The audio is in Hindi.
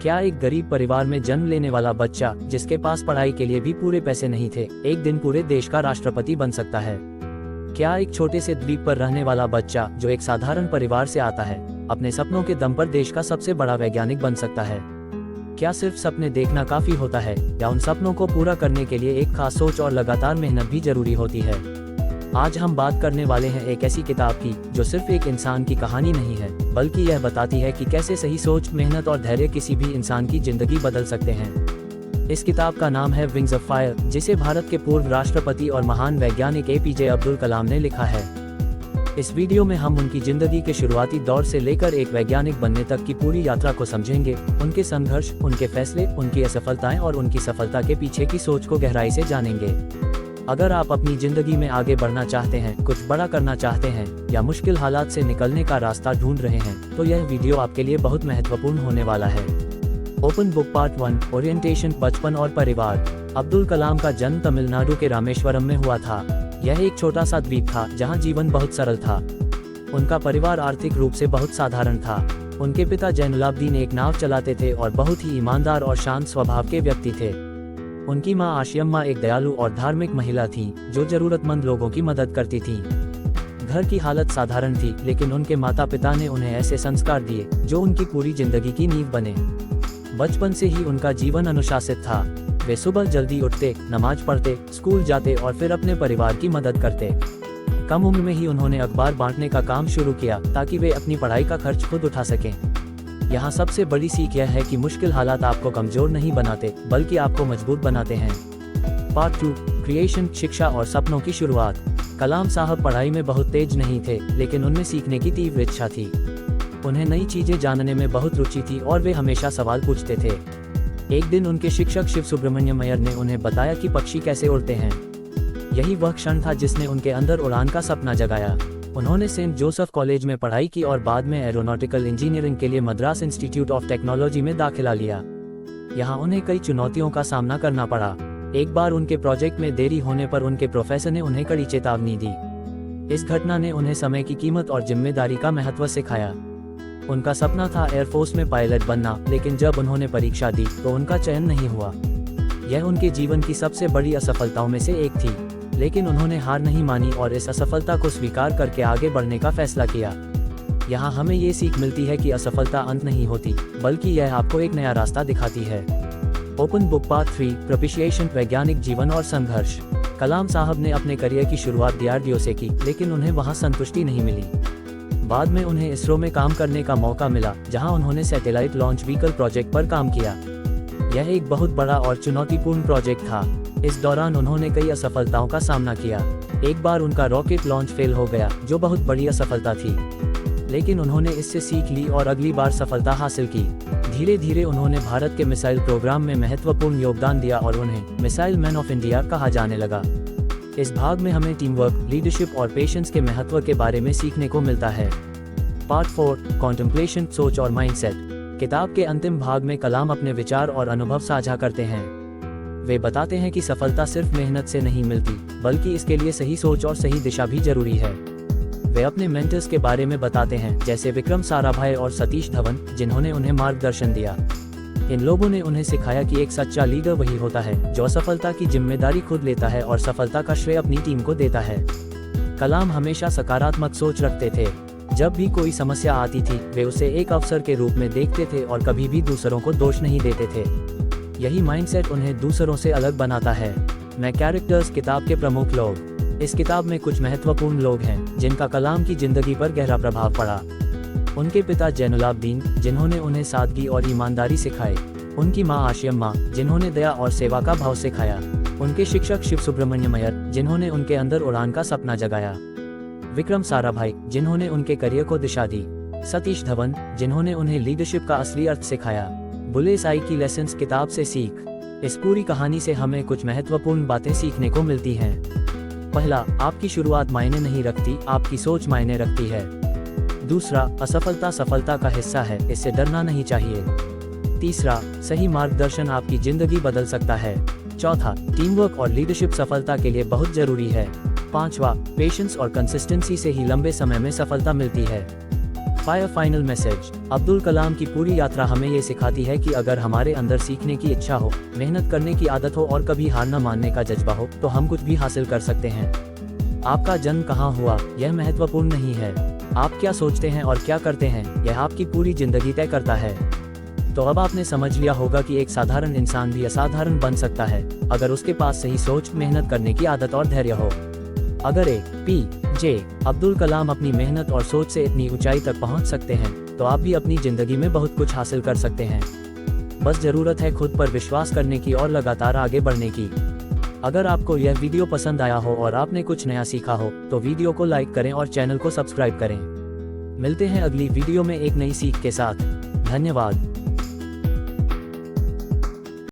क्या एक गरीब परिवार में जन्म लेने वाला बच्चा, जिसके पास पढ़ाई के लिए भी पूरे पैसे नहीं थे, एक दिन पूरे देश का राष्ट्रपति बन सकता है? क्या एक छोटे से द्वीप पर रहने वाला बच्चा, जो एक साधारण परिवार से आता है, अपने सपनों के दम पर देश का सबसे बड़ा वैज्ञानिक बन सकता है? क्या सिर्फ सपने देखना काफी होता है, या उन सपनों को पूरा करने के लिए एक खास सोच और लगातार मेहनत भी जरूरी होती है? आज हम बात करने वाले हैं एक ऐसी किताब की, जो सिर्फ एक इंसान की कहानी नहीं है, बल्कि यह बताती है कि कैसे सही सोच, मेहनत और धैर्य किसी भी इंसान की जिंदगी बदल सकते हैं। इस किताब का नाम है विंग्स ऑफ फायर, जिसे भारत के पूर्व राष्ट्रपति और महान वैज्ञानिक एपीजे अब्दुल कलाम ने लिखा है। इस वीडियो में हम उनकी जिंदगी के शुरुआती दौर से लेकर एक वैज्ञानिक बनने तक की पूरी यात्रा को समझेंगे, उनके संघर्ष, उनके फैसले, उनकी असफलताएं और उनकी सफलता के पीछे की सोच को गहराई से जानेंगे। अगर आप अपनी जिंदगी में आगे बढ़ना चाहते हैं, कुछ बड़ा करना चाहते हैं, या मुश्किल हालात से निकलने का रास्ता ढूंढ रहे हैं, तो यह वीडियो आपके लिए बहुत महत्वपूर्ण होने वाला है। ओपन बुक पार्ट 1, ओरिएंटेशन, बचपन और परिवार। अब्दुल कलाम का जन्म तमिलनाडु के रामेश्वरम में हुआ था। यह एक छोटा सा द्वीप था, जहां जीवन बहुत सरल था। उनका परिवार आर्थिक रूप से बहुत साधारण था। उनके पिता जैनुलाब्दीन एक नाव चलाते थे और बहुत ही ईमानदार और शांत स्वभाव के व्यक्ति थे। उनकी मां आशियम्मा एक दयालु और धार्मिक महिला थी, जो जरूरतमंद लोगों की मदद करती थी। घर की हालत साधारण थी, लेकिन उनके माता पिता ने उन्हें ऐसे संस्कार दिए जो उनकी पूरी जिंदगी की नींव बने। बचपन से ही उनका जीवन अनुशासित था। वे सुबह जल्दी उठते, नमाज पढ़ते, स्कूल जाते और फिर अपने परिवार की मदद करते। कम उम्र में ही उन्होंने अखबार बांटने का काम शुरू किया, ताकि वे अपनी पढ़ाई का खर्च खुद उठा सकें। यहाँ सबसे बड़ी सीख यह है कि मुश्किल हालात आपको कमजोर नहीं बनाते, बल्कि आपको मजबूत बनाते हैं। पार्ट 2, क्रिएशन, शिक्षा और सपनों की शुरुआत। कलाम साहब पढ़ाई में बहुत तेज नहीं थे, लेकिन उनमें सीखने की तीव्र इच्छा थी। उन्हें नई चीजें जानने में बहुत रुचि थी और वे हमेशा सवाल पूछते थे। एक दिन उनके शिक्षक शिव सुब्रमण्यम अय्यर ने उन्हें बताया कि पक्षी कैसे उड़ते हैं। यही वह क्षण था जिसने उनके अंदर उड़ान का सपना जगाया। उन्होंने सेंट जोसेफ कॉलेज में पढ़ाई की और बाद में एरोनॉटिकल इंजीनियरिंग के लिए मद्रास इंस्टीट्यूट ऑफ टेक्नोलॉजी में दाखिला लिया। यहाँ उन्हें कई चुनौतियों का सामना करना पड़ा। एक बार उनके प्रोजेक्ट में देरी होने पर उनके प्रोफेसर ने उन्हें कड़ी चेतावनी दी। इस घटना ने उन्हें समय की कीमत और जिम्मेदारी का महत्व सिखाया। उनका सपना था एयरफोर्स में पायलट बनना, लेकिन जब उन्होंने परीक्षा दी तो उनका चयन नहीं हुआ। यह उनके जीवन की सबसे बड़ी असफलताओं में से एक थी, लेकिन उन्होंने हार नहीं मानी और इस असफलता को स्वीकार करके आगे बढ़ने का फैसला किया। यहाँ हमें ये सीख मिलती है कि असफलता अंत नहीं होती, बल्कि यह आपको एक नया रास्ता दिखाती है। ओपन बुक पार्ट 3, प्रोपिशिएशन, वैज्ञानिक जीवन और संघर्ष। कलाम साहब ने अपने करियर की शुरुआत डीआरडीओ से की, लेकिन उन्हें वहाँ संतुष्टि नहीं मिली। बाद में उन्हें इसरो में काम करने का मौका मिला, जहाँ उन्होंने सैटेलाइट लॉन्च व्हीकल प्रोजेक्ट पर काम किया। यह एक बहुत बड़ा और चुनौतीपूर्ण प्रोजेक्ट था। इस दौरान उन्होंने कई असफलताओं का सामना किया। एक बार उनका रॉकेट लॉन्च फेल हो गया, जो बहुत बड़ी असफलता थी, लेकिन उन्होंने इससे सीख ली और अगली बार सफलता हासिल की। धीरे धीरे उन्होंने भारत के मिसाइल प्रोग्राम में महत्वपूर्ण योगदान दिया और उन्हें मिसाइल मैन ऑफ इंडिया कहा जाने लगा। इस भाग में हमें टीम वर्क, लीडरशिप और पेशेंस के महत्व के बारे में सीखने को मिलता है। पार्ट 4, कॉन्टेम्पलेशन, सोच और माइंडसेट। किताब के अंतिम भाग में कलाम अपने विचार और अनुभव साझा करते हैं। वे बताते हैं कि सफलता सिर्फ मेहनत से नहीं मिलती, बल्कि इसके लिए सही सोच और सही दिशा भी जरूरी है। वे अपने मेंटर्स के बारे में बताते हैं, जैसे विक्रम साराभाई और सतीश धवन, जिन्होंने उन्हें मार्गदर्शन दिया। इन लोगों ने उन्हें सिखाया कि एक सच्चा लीडर वही होता है जो सफलता की जिम्मेदारी खुद लेता है और सफलता का श्रेय अपनी टीम को देता है। कलाम हमेशा सकारात्मक सोच रखते थे। जब भी कोई समस्या आती थी, वे उसे एक अवसर के रूप में देखते थे और कभी भी दूसरों को दोष नहीं देते थे। यही माइंडसेट उन्हें दूसरों से अलग बनाता है। मैं कैरेक्टर्स, किताब के प्रमुख लोग। इस किताब में कुछ महत्वपूर्ण लोग हैं जिनका कलाम की जिंदगी पर गहरा प्रभाव पड़ा। उनके पिता जैनुलाब्दीन, जिन्होंने उन्हें सादगी और ईमानदारी सिखाए। उनकी मां आशियम्मा, जिन्होंने दया और सेवा का भाव सिखाया। उनके शिक्षक शिव सुब्रमण्यम अय्यर, जिन्होंने उनके अंदर उड़ान का सपना जगाया। विक्रम साराभाई, जिन्होंने उनके करियर को दिशा दी। सतीश धवन, जिन्होंने उन्हें लीडरशिप का असली अर्थ सिखाया। बुले साई की लेसन्स, किताब से सीख। इस पूरी कहानी से हमें कुछ महत्वपूर्ण बातें सीखने को मिलती हैं। पहला, आपकी शुरुआत मायने नहीं रखती, आपकी सोच मायने रखती है। दूसरा, असफलता सफलता का हिस्सा है, इससे डरना नहीं चाहिए। तीसरा, सही मार्गदर्शन आपकी जिंदगी बदल सकता है। चौथा, टीम वर्क और लीडरशिप सफलता के लिए बहुत जरूरी है। पांचवा, पेशेंस और कंसिस्टेंसी से ही लंबे समय में सफलता मिलती है। Final message. अब्दुल कलाम की पूरी यात्रा हमें ये सिखाती है कि अगर हमारे अंदर सीखने की इच्छा हो, मेहनत करने की आदत हो और कभी हार न मानने का जज्बा हो, तो हम कुछ भी हासिल कर सकते हैं। आपका जन्म कहाँ हुआ, यह महत्वपूर्ण नहीं है। आप क्या सोचते हैं और क्या करते हैं, यह आपकी पूरी जिंदगी तय करता है। तो अब आपने समझ लिया होगा कि एक साधारण इंसान भी असाधारण बन सकता है, अगर उसके पास सही सोच, मेहनत करने की आदत और धैर्य हो। अगर ए.पी.जे. अब्दुल कलाम अपनी मेहनत और सोच से इतनी ऊंचाई तक पहुंच सकते हैं, तो आप भी अपनी जिंदगी में बहुत कुछ हासिल कर सकते हैं। बस जरूरत है खुद पर विश्वास करने की और लगातार आगे बढ़ने की। अगर आपको यह वीडियो पसंद आया हो और आपने कुछ नया सीखा हो, तो वीडियो को लाइक करें और चैनल को सब्सक्राइब करें। मिलते हैं अगली वीडियो में एक नई सीख के साथ। धन्यवाद।